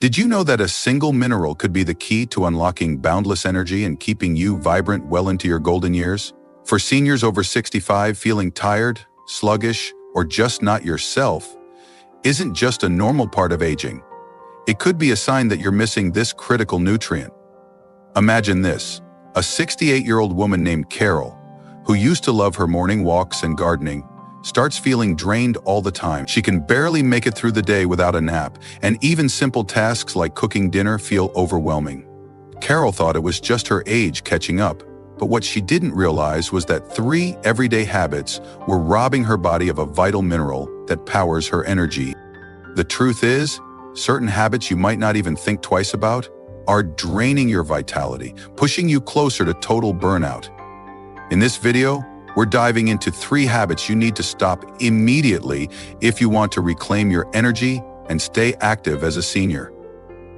Did you know that a single mineral could be the key to unlocking boundless energy and keeping you vibrant well into your golden years? For seniors over 65 feeling tired, sluggish, or just not yourself, isn't just a normal part of aging. It could be a sign that you're missing this critical nutrient. Imagine this, a 68-year-old woman named Carol, who used to love her morning walks and gardening, starts feeling drained all the time. She can barely make it through the day without a nap, and even simple tasks like cooking dinner feel overwhelming. Carol thought it was just her age catching up, but what she didn't realize was that 3 everyday habits were robbing her body of a vital mineral that powers her energy. The truth is, certain habits you might not even think twice about are draining your vitality, pushing you closer to total burnout. In this video, we're diving into 3 habits you need to stop immediately if you want to reclaim your energy and stay active as a senior.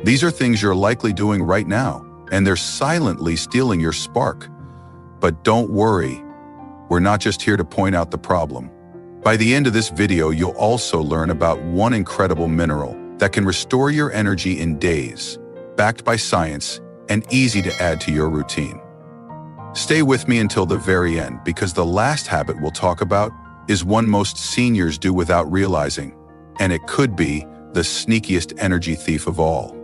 These are things you're likely doing right now, and they're silently stealing your spark. But don't worry, we're not just here to point out the problem. By the end of this video, you'll also learn about one incredible mineral that can restore your energy in days, backed by science and easy to add to your routine. Stay with me until the very end, because the last habit we'll talk about is one most seniors do without realizing, and it could be the sneakiest energy thief of all.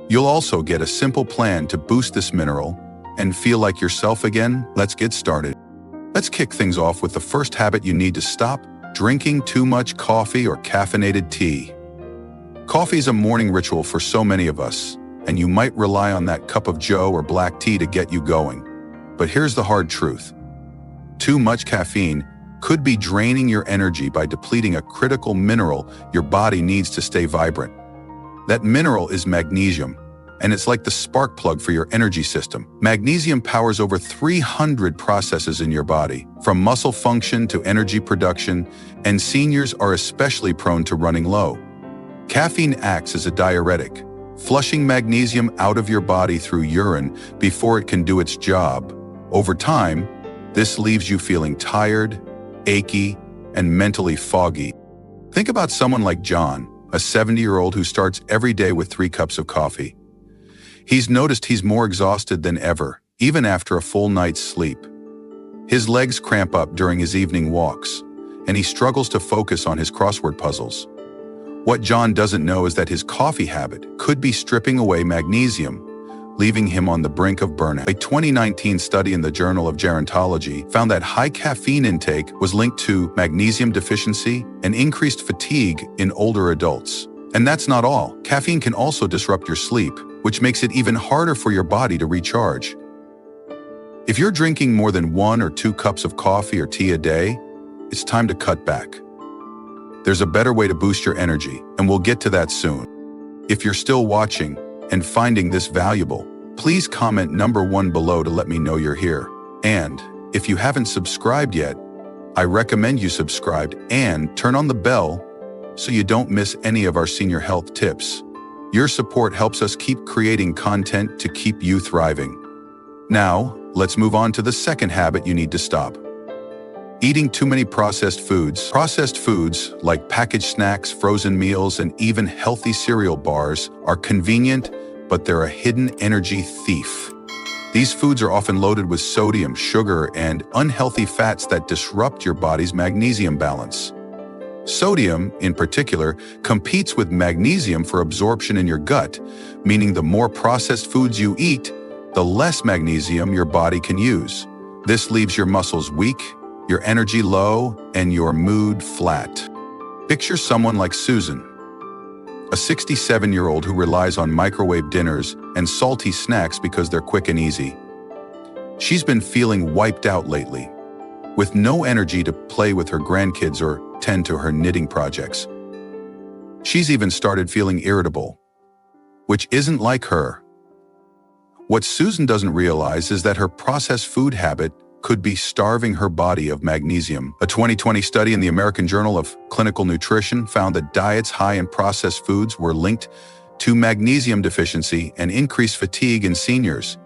You'll also get a simple plan to boost this mineral and feel like yourself again. Let's get started. Let's kick things off with the first habit you need to stop: drinking too much coffee or caffeinated tea. Coffee is a morning ritual for so many of us, and you might rely on that cup of joe or black tea to get you going. But here's the hard truth. Too much caffeine could be draining your energy by depleting a critical mineral your body needs to stay vibrant. That mineral is magnesium, and it's like the spark plug for your energy system. Magnesium powers over 300 processes in your body, from muscle function to energy production, and seniors are especially prone to running low. Caffeine acts as a diuretic, flushing magnesium out of your body through urine before it can do its job. Over time, this leaves you feeling tired, achy, and mentally foggy. Think about someone like John, a 70-year-old who starts every day with 3 cups of coffee. He's noticed he's more exhausted than ever, even after a full night's sleep. His legs cramp up during his evening walks, and he struggles to focus on his crossword puzzles. What John doesn't know is that his coffee habit could be stripping away magnesium, leaving him on the brink of burnout. A 2019 study in the Journal of Gerontology found that high caffeine intake was linked to magnesium deficiency and increased fatigue in older adults. And that's not all. Caffeine can also disrupt your sleep, which makes it even harder for your body to recharge. If you're drinking more than 1 or 2 cups of coffee or tea a day, it's time to cut back. There's a better way to boost your energy, and we'll get to that soon. If you're still watching and finding this valuable, please comment number 1 below to let me know you're here. And if you haven't subscribed yet, I recommend you subscribe and turn on the bell so you don't miss any of our senior health tips. Your support helps us keep creating content to keep you thriving. Now, let's move on to the second habit you need to stop: eating too many processed foods. Processed foods, like packaged snacks, frozen meals, and even healthy cereal bars, are convenient, but they're a hidden energy thief. These foods are often loaded with sodium, sugar, and unhealthy fats that disrupt your body's magnesium balance. Sodium, in particular, competes with magnesium for absorption in your gut, meaning the more processed foods you eat, the less magnesium your body can use. This leaves your muscles weak, your energy low, and your mood flat. Picture someone like Susan, a 67-year-old who relies on microwave dinners and salty snacks because they're quick and easy. She's been feeling wiped out lately, with no energy to play with her grandkids or tend to her knitting projects. She's even started feeling irritable, which isn't like her. What Susan doesn't realize is that her processed food habit could be starving her body of magnesium. A 2020 study in the American Journal of Clinical Nutrition found that diets high in processed foods were linked to magnesium deficiency and increased fatigue in seniors.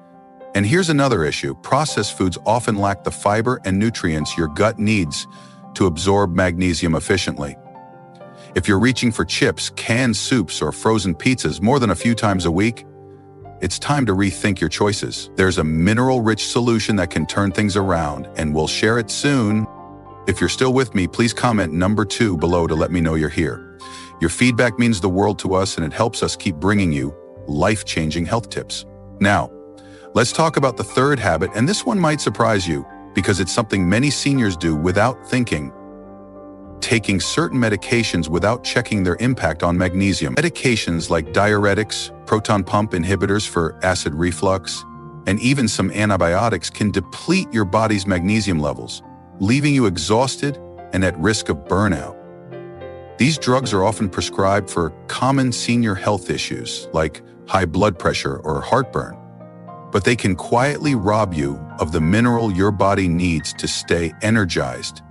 And here's another issue: processed foods often lack the fiber and nutrients your gut needs to absorb magnesium efficiently. If you're reaching for chips, canned soups, or frozen pizzas more than a few times a week, it's time to rethink your choices. There's a mineral-rich solution that can turn things around, and we'll share it soon. If you're still with me, please comment number 2 below to let me know you're here. Your feedback means the world to us, and it helps us keep bringing you life-changing health tips. Now, let's talk about the third habit, and this one might surprise you because it's something many seniors do without thinking. Taking certain medications without checking their impact on magnesium. Medications like diuretics, proton pump inhibitors for acid reflux, and even some antibiotics can deplete your body's magnesium levels, leaving you exhausted and at risk of burnout. These drugs are often prescribed for common senior health issues like high blood pressure or heartburn, but they can quietly rob you of the mineral your body needs to stay energized.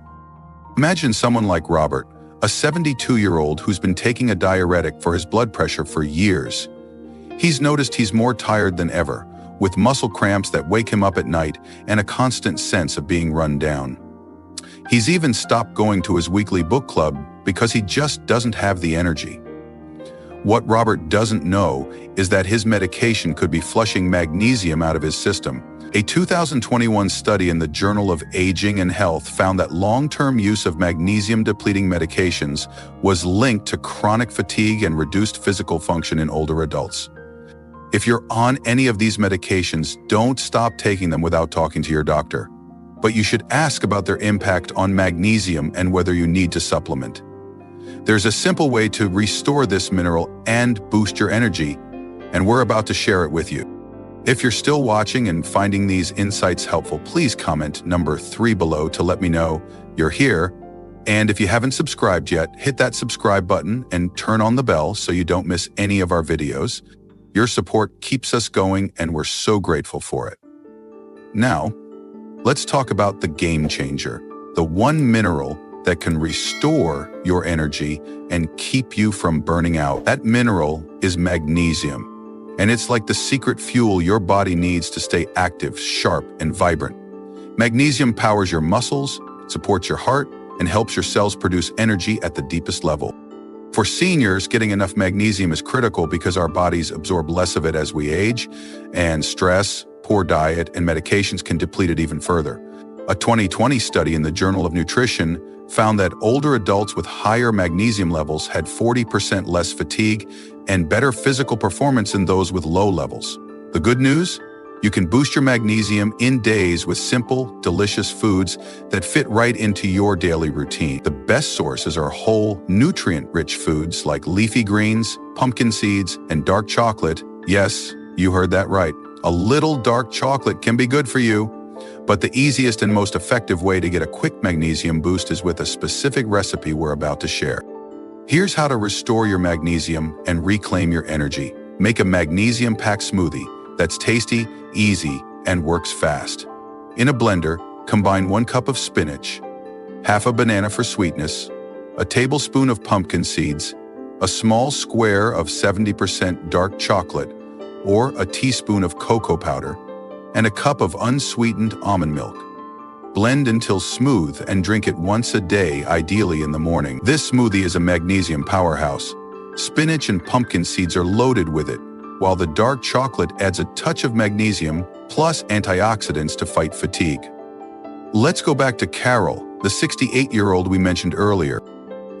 Imagine someone like Robert, a 72-year-old who's been taking a diuretic for his blood pressure for years. He's noticed he's more tired than ever, with muscle cramps that wake him up at night and a constant sense of being run down. He's even stopped going to his weekly book club because he just doesn't have the energy. What Robert doesn't know is that his medication could be flushing magnesium out of his system. A 2021 study in the Journal of Aging and Health found that long-term use of magnesium-depleting medications was linked to chronic fatigue and reduced physical function in older adults. If you're on any of these medications, don't stop taking them without talking to your doctor. But you should ask about their impact on magnesium and whether you need to supplement. There's a simple way to restore this mineral and boost your energy, and we're about to share it with you. If you're still watching and finding these insights helpful, please comment number 3 below to let me know you're here. And if you haven't subscribed yet, hit that subscribe button and turn on the bell so you don't miss any of our videos. Your support keeps us going, and we're so grateful for it. Now, let's talk about the game changer, the one mineral that can restore your energy and keep you from burning out. That mineral is magnesium. And it's like the secret fuel your body needs to stay active, sharp, and vibrant. Magnesium powers your muscles, supports your heart, and helps your cells produce energy at the deepest level. For seniors, getting enough magnesium is critical because our bodies absorb less of it as we age, and stress, poor diet, and medications can deplete it even further. A 2020 study in the Journal of Nutrition found that older adults with higher magnesium levels had 40% less fatigue and better physical performance than those with low levels. The good news? You can boost your magnesium in days with simple, delicious foods that fit right into your daily routine. The best sources are whole, nutrient-rich foods like leafy greens, pumpkin seeds, and dark chocolate. Yes, you heard that right. A little dark chocolate can be good for you. But the easiest and most effective way to get a quick magnesium boost is with a specific recipe we're about to share. Here's how to restore your magnesium and reclaim your energy. Make a magnesium-packed smoothie that's tasty, easy, and works fast. In a blender, combine 1 cup of spinach, half a banana for sweetness, a tablespoon of pumpkin seeds, a small square of 70% dark chocolate, or a teaspoon of cocoa powder, and a cup of unsweetened almond milk. Blend until smooth and drink it once a day, ideally in the morning. This smoothie is a magnesium powerhouse. Spinach and pumpkin seeds are loaded with it, while the dark chocolate adds a touch of magnesium plus antioxidants to fight fatigue. Let's go back to Carol, the 68-year-old we mentioned earlier.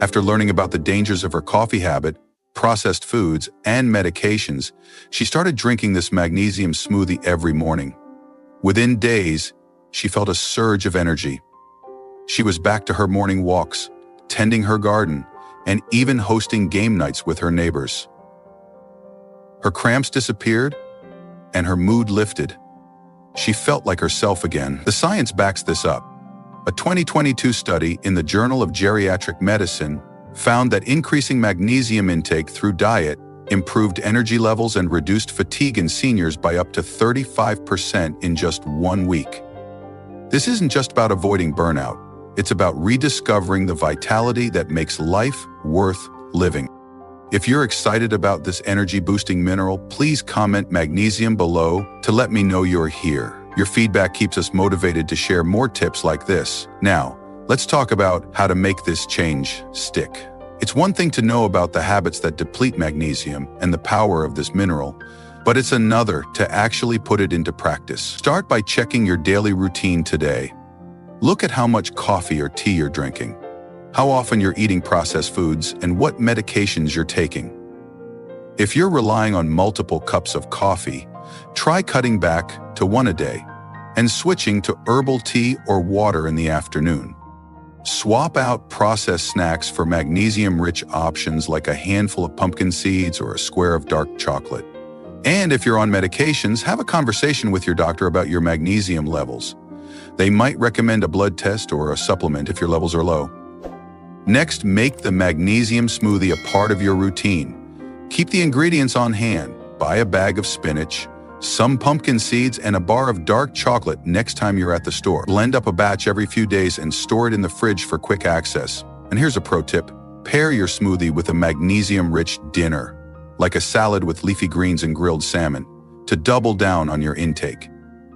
After learning about the dangers of her coffee habit, processed foods, and medications, she started drinking this magnesium smoothie every morning. Within days, she felt a surge of energy. She was back to her morning walks, tending her garden, and even hosting game nights with her neighbors. Her cramps disappeared, and her mood lifted. She felt like herself again. The science backs this up. A 2022 study in the Journal of Geriatric Medicine found that increasing magnesium intake through diet improved energy levels and reduced fatigue in seniors by up to 35% in just 1 week. This isn't just about avoiding burnout. It's about rediscovering the vitality that makes life worth living. If you're excited about this energy-boosting mineral, please comment magnesium below to let me know you're here. Your feedback keeps us motivated to share more tips like this. Now, let's talk about how to make this change stick. It's one thing to know about the habits that deplete magnesium and the power of this mineral, but it's another to actually put it into practice. Start by checking your daily routine today. Look at how much coffee or tea you're drinking, how often you're eating processed foods, and what medications you're taking. If you're relying on multiple cups of coffee, try cutting back to one a day and switching to herbal tea or water in the afternoon. Swap out processed snacks for magnesium-rich options like a handful of pumpkin seeds or a square of dark chocolate. And if you're on medications, have a conversation with your doctor about your magnesium levels. They might recommend a blood test or a supplement if your levels are low. Next, make the magnesium smoothie a part of your routine. Keep the ingredients on hand. Buy a bag of spinach, some pumpkin seeds, and a bar of dark chocolate next time you're at the store. Blend up a batch every few days and store it in the fridge for quick access. And here's a pro tip. Pair your smoothie with a magnesium-rich dinner, like a salad with leafy greens and grilled salmon, to double down on your intake.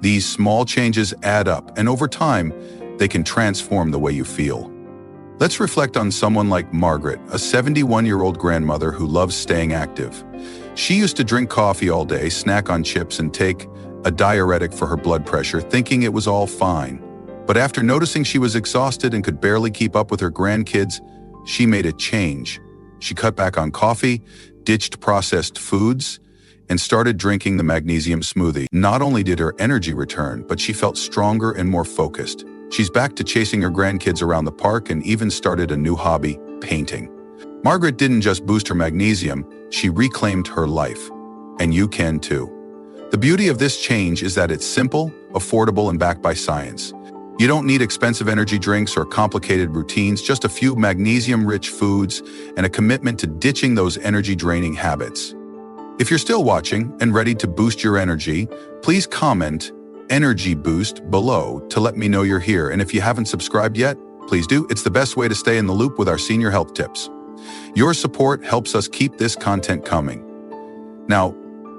These small changes add up, and over time, they can transform the way you feel. Let's reflect on someone like Margaret, a 71-year-old grandmother who loves staying active. She used to drink coffee all day, snack on chips, and take a diuretic for her blood pressure, thinking it was all fine. But after noticing she was exhausted and could barely keep up with her grandkids, she made a change. She cut back on coffee, ditched processed foods, and started drinking the magnesium smoothie. Not only did her energy return, but she felt stronger and more focused. She's back to chasing her grandkids around the park and even started a new hobby, painting. Margaret didn't just boost her magnesium, she reclaimed her life. And you can too. The beauty of this change is that it's simple, affordable, and backed by science. You don't need expensive energy drinks or complicated routines, just a few magnesium-rich foods and a commitment to ditching those energy-draining habits. If you're still watching and ready to boost your energy, please comment "Energy Boost" below to let me know you're here. And if you haven't subscribed yet, please do. It's the best way to stay in the loop with our senior health tips. Your support helps us keep this content coming. Now,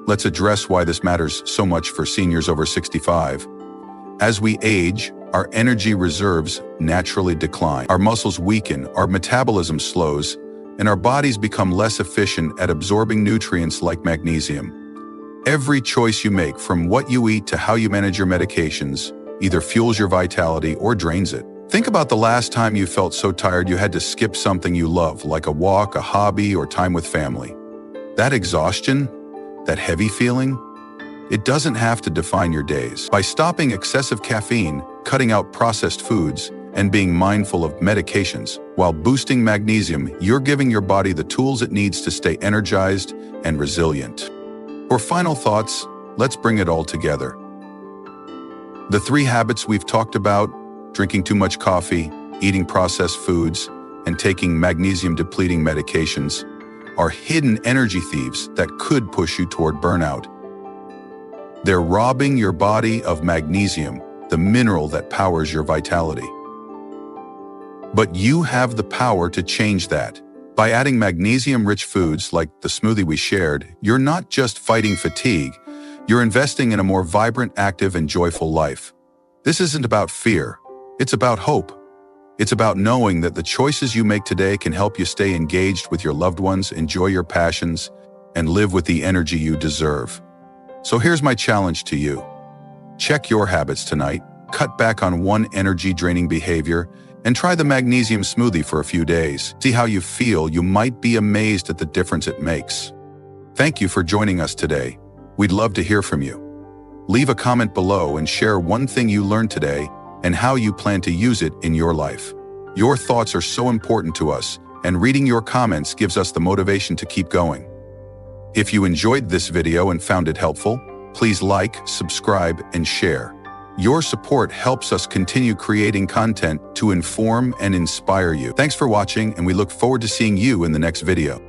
let's address why this matters so much for seniors over 65. As we age, our energy reserves naturally decline. Our muscles weaken, our metabolism slows, and our bodies become less efficient at absorbing nutrients like magnesium. Every choice you make, from what you eat to how you manage your medications, either fuels your vitality or drains it. Think about the last time you felt so tired you had to skip something you love, like a walk, a hobby, or time with family. That exhaustion, that heavy feeling, it doesn't have to define your days. By stopping excessive caffeine, cutting out processed foods, and being mindful of medications, while boosting magnesium, you're giving your body the tools it needs to stay energized and resilient. For final thoughts, let's bring it all together. The 3 habits we've talked about, drinking too much coffee, eating processed foods, and taking magnesium-depleting medications, are hidden energy thieves that could push you toward burnout. They're robbing your body of magnesium, the mineral that powers your vitality. But you have the power to change that. By adding magnesium-rich foods like the smoothie we shared, you're not just fighting fatigue, you're investing in a more vibrant, active, and joyful life. This isn't about fear, it's about hope. It's about knowing that the choices you make today can help you stay engaged with your loved ones, enjoy your passions, and live with the energy you deserve. So here's my challenge to you. Check your habits tonight, cut back on one energy-draining behavior, and try the magnesium smoothie for a few days. See how you feel. You might be amazed at the difference it makes. Thank you for joining us today. We'd love to hear from you. Leave a comment below and share one thing you learned today and how you plan to use it in your life. Your thoughts are so important to us, and reading your comments gives us the motivation to keep going. If you enjoyed this video and found it helpful, please like, subscribe, and share. Your support helps us continue creating content to inform and inspire you. Thanks for watching, and we look forward to seeing you in the next video.